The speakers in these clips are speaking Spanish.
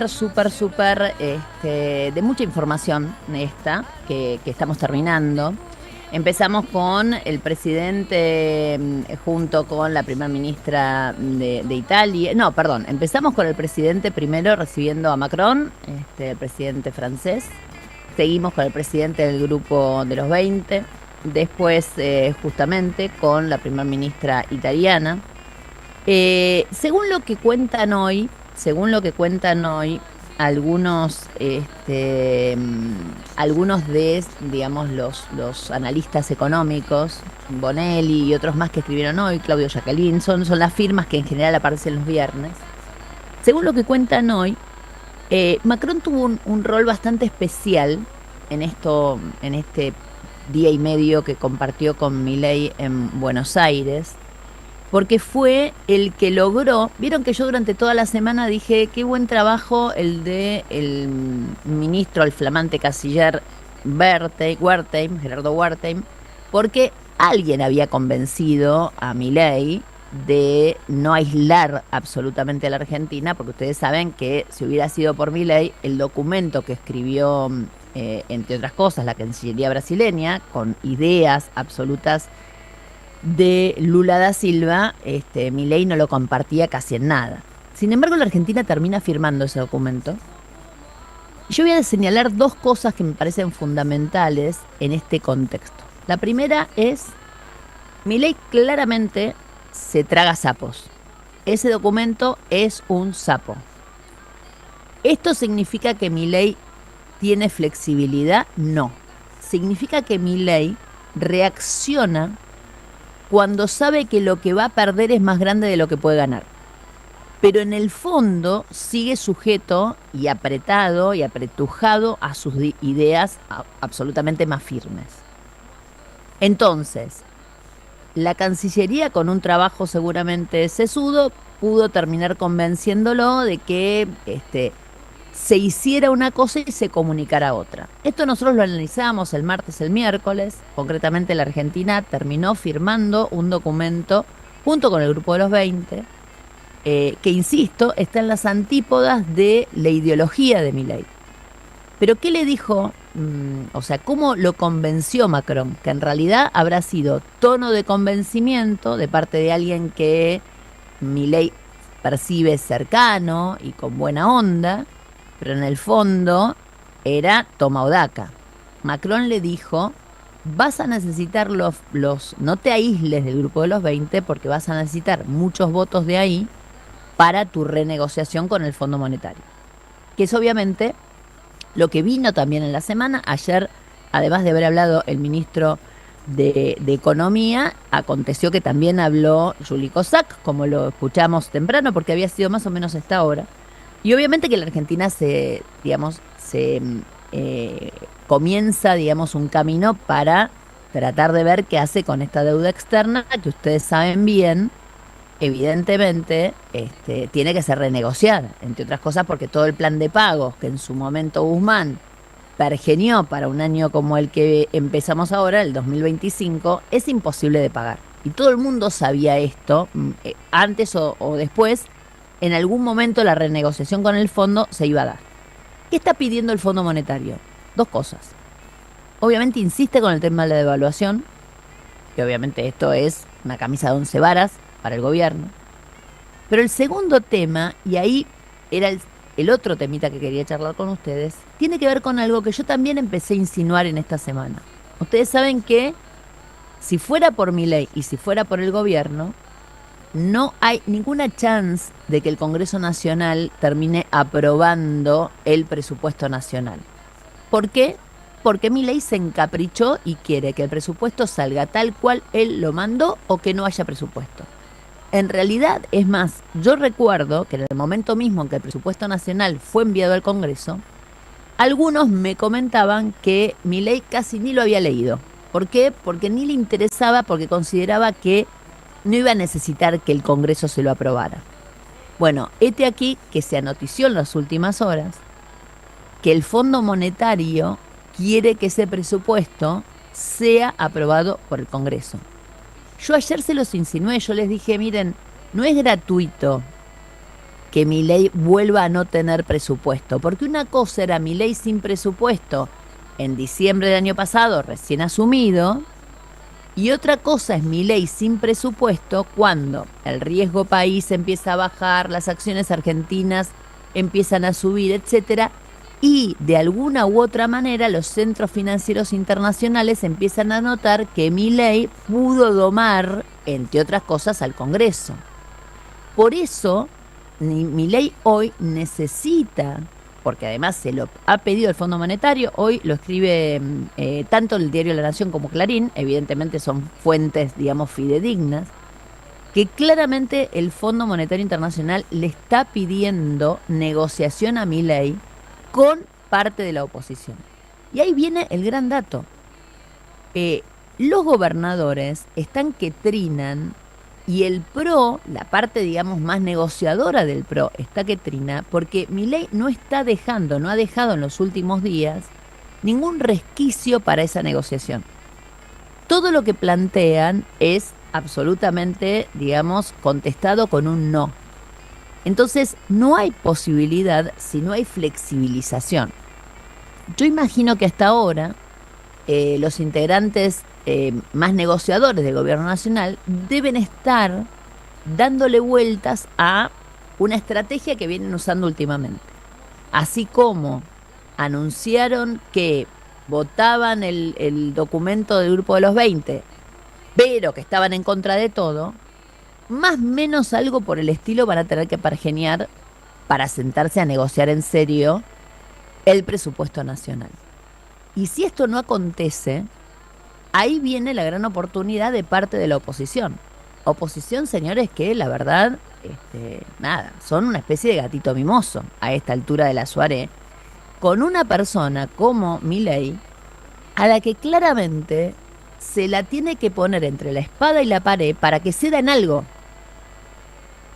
súper, de mucha información esta que estamos terminando. Empezamos con el presidente junto con la primera ministra de Italia. No, perdón, empezamos con el presidente primero recibiendo a Macron, el presidente francés. Seguimos con el presidente del grupo de los 20. Después, justamente, con la primera ministra italiana. Según lo que cuentan hoy, algunos, algunos de, digamos, los analistas económicos, Bonelli y otros más que escribieron hoy, Claudio Jacquelin, son las firmas que en general aparecen los viernes. Según lo que cuentan hoy, Macron tuvo un rol bastante especial en este día y medio que compartió con Milei en Buenos Aires, porque fue el que logró. Vieron que yo durante toda la semana dije qué buen trabajo el de el ministro, el flamante canciller Wertheim, Gerardo Wertheim, porque alguien había convencido a Milei de no aislar absolutamente a la Argentina, porque ustedes saben que si hubiera sido por Milei, el documento que escribió, entre otras cosas, la Cancillería brasileña, con ideas absolutas de Lula da Silva, Milei no lo compartía casi en nada. Sin embargo, la Argentina termina firmando ese documento. Yo voy a señalar dos cosas que me parecen fundamentales en este contexto. La primera es, Milei claramente se traga sapos. Ese documento es un sapo. ¿Esto significa que Milei tiene flexibilidad? No. Significa que Milei reacciona cuando sabe que lo que va a perder es más grande de lo que puede ganar. Pero en el fondo sigue sujeto y apretado y apretujado a sus ideas absolutamente más firmes. Entonces, la Cancillería, con un trabajo seguramente sesudo, pudo terminar convenciéndolo de que se hiciera una cosa y se comunicara otra. Esto nosotros lo analizamos el martes, el miércoles. Concretamente, la Argentina terminó firmando un documento junto con el grupo de los 20, que, insisto, está en las antípodas de la ideología de Milei. Pero ¿qué le dijo? O sea, ¿cómo lo convenció Macron? Que en realidad habrá sido tono de convencimiento de parte de alguien que Milei percibe cercano y con buena onda, pero en el fondo era toma o daca. Macron le dijo, vas a necesitar no te aísles del grupo de los 20 porque vas a necesitar muchos votos de ahí para tu renegociación con el Fondo Monetario. Que es obviamente lo que vino también en la semana. Ayer, además de haber hablado el ministro de Economía, aconteció que también habló Juli Kozak, como lo escuchamos temprano, porque había sido más o menos a esta hora. Y obviamente que la Argentina comienza, digamos, un camino para tratar de ver qué hace con esta deuda externa, que ustedes saben bien, evidentemente, tiene que ser renegociada, entre otras cosas porque todo el plan de pagos que en su momento Guzmán pergenió para un año como el que empezamos ahora, el 2025, es imposible de pagar. Y todo el mundo sabía esto, antes o después. En algún momento la renegociación con el fondo se iba a dar. ¿Qué está pidiendo el Fondo Monetario? Dos cosas. Obviamente insiste con el tema de la devaluación, que obviamente esto es una camisa de 11 varas para el gobierno. Pero el segundo tema, y ahí era el otro temita que quería charlar con ustedes, tiene que ver con algo que yo también empecé a insinuar en esta semana. Ustedes saben que si fuera por Milei y si fuera por el gobierno, no hay ninguna chance de que el Congreso Nacional termine aprobando el presupuesto nacional. ¿Por qué? Porque Milei se encaprichó y quiere que el presupuesto salga tal cual él lo mandó o que no haya presupuesto. En realidad, es más, yo recuerdo que en el momento mismo en que el presupuesto nacional fue enviado al Congreso, algunos me comentaban que Milei casi ni lo había leído. ¿Por qué? Porque ni le interesaba, porque consideraba que no iba a necesitar que el Congreso se lo aprobara. Bueno, hete aquí que se anotició en las últimas horas que el Fondo Monetario quiere que ese presupuesto sea aprobado por el Congreso. Yo ayer se los insinué, yo les dije, miren, no es gratuito que Milei vuelva a no tener presupuesto. Porque una cosa era Milei sin presupuesto en diciembre del año pasado, recién asumido, y otra cosa es Milei sin presupuesto cuando el riesgo país empieza a bajar, las acciones argentinas empiezan a subir, etcétera, y de alguna u otra manera los centros financieros internacionales empiezan a notar que Milei pudo domar, entre otras cosas, al Congreso. Por eso, Milei hoy necesita, porque además se lo ha pedido el Fondo Monetario, hoy lo escribe tanto el diario La Nación como Clarín, evidentemente son fuentes, digamos, fidedignas, que claramente el Fondo Monetario Internacional le está pidiendo negociación a Milei con parte de la oposición. Y ahí viene el gran dato. Los gobernadores están que trinan y el PRO, la parte digamos más negociadora del PRO, está que trina porque Milei no ha dejado en los últimos días ningún resquicio para esa negociación. Todo lo que plantean es absolutamente, digamos, contestado con un no. Entonces, no hay posibilidad si no hay flexibilización. Yo imagino que hasta ahora los integrantes más negociadores del gobierno nacional deben estar dándole vueltas a una estrategia que vienen usando últimamente. Así como anunciaron que votaban el documento del Grupo de los 20, pero que estaban en contra de todo, más o menos algo por el estilo van a tener que pergeniar para sentarse a negociar en serio el presupuesto nacional. Y si esto no acontece, ahí viene la gran oportunidad de parte de la oposición. Oposición, señores, que la verdad, son una especie de gatito mimoso a esta altura de la soirée, con una persona como Milei, a la que claramente se la tiene que poner entre la espada y la pared para que ceda en algo.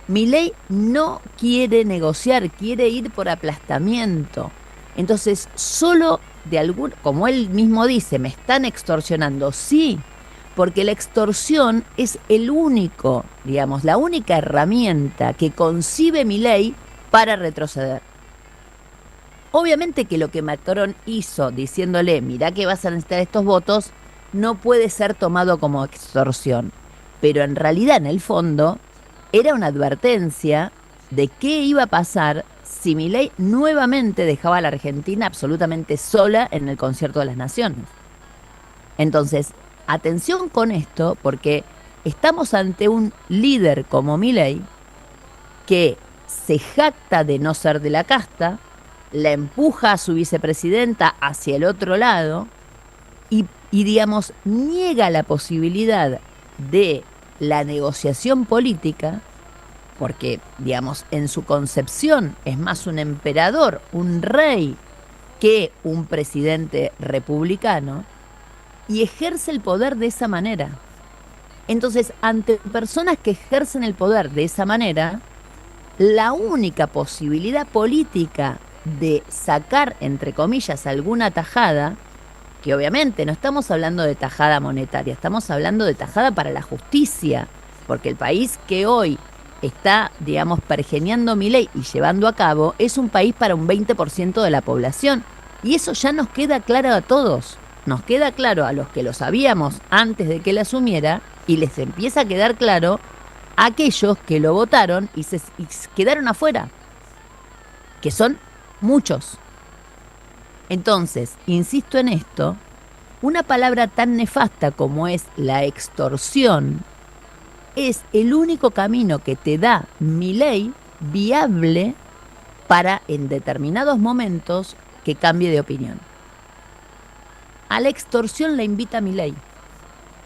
Milei no quiere negociar, quiere ir por aplastamiento. Entonces, solo como él mismo dice, me están extorsionando. Sí, porque la extorsión es la única herramienta que concibe Milei para retroceder. Obviamente que lo que Macron hizo diciéndole, mirá que vas a necesitar estos votos, no puede ser tomado como extorsión. Pero en realidad, en el fondo, era una advertencia de qué iba a pasar si Milei nuevamente dejaba a la Argentina absolutamente sola en el concierto de las naciones. Entonces, atención con esto, porque estamos ante un líder como Milei que se jacta de no ser de la casta, la empuja a su vicepresidenta hacia el otro lado y digamos, niega la posibilidad de la negociación política, porque, digamos, en su concepción es más un emperador, un rey, que un presidente republicano, y ejerce el poder de esa manera. Entonces, ante personas que ejercen el poder de esa manera, la única posibilidad política de sacar, entre comillas, alguna tajada, que obviamente no estamos hablando de tajada monetaria, estamos hablando de tajada para la justicia, porque el país que hoy está, digamos, pergeñando Milei y llevando a cabo, es un país para un 20% de la población. Y eso ya nos queda claro a todos. Nos queda claro a los que lo sabíamos antes de que él asumiera y les empieza a quedar claro a aquellos que lo votaron y quedaron afuera, que son muchos. Entonces, insisto en esto, una palabra tan nefasta como es la extorsión es el único camino que te da Milei viable para en determinados momentos que cambie de opinión. A la extorsión la invita Milei,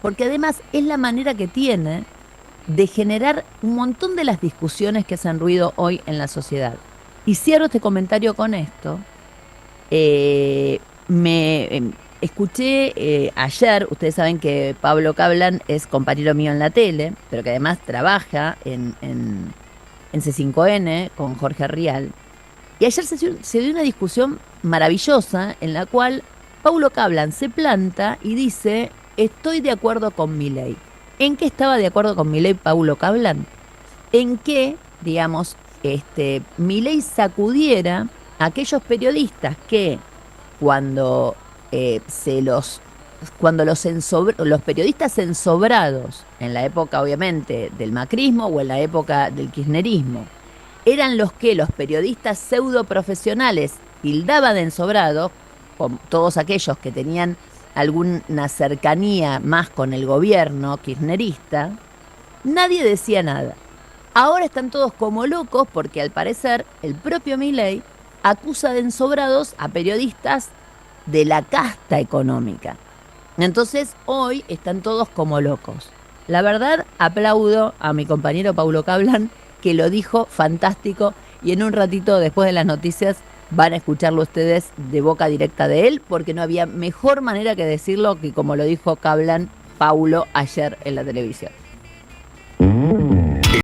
porque además es la manera que tiene de generar un montón de las discusiones que hacen ruido hoy en la sociedad. Y cierro este comentario con esto. Escuché ayer, ustedes saben que Pablo Caplan es compañero mío en la tele, pero que además trabaja en C5N con Jorge Rial. Y ayer se dio una discusión maravillosa en la cual Pablo Caplan se planta y dice, estoy de acuerdo con Milei. ¿En qué estaba de acuerdo con Milei Pablo Caplan? En que, digamos, Milei sacudiera a aquellos periodistas que cuando los periodistas ensobrados, en la época obviamente del macrismo o en la época del kirchnerismo, eran los que los periodistas pseudo profesionales tildaban de ensobrados, con todos aquellos que tenían alguna cercanía más con el gobierno kirchnerista, nadie decía nada. Ahora están todos como locos porque al parecer el propio Milei acusa de ensobrados a periodistas de la casta económica. Entonces hoy están todos como locos. La verdad, aplaudo a mi compañero Paulo Cablan, que lo dijo fantástico, y en un ratito después de las noticias van a escucharlo ustedes de boca directa de él, porque no había mejor manera que decirlo que como lo dijo Cablan Paulo ayer en la televisión.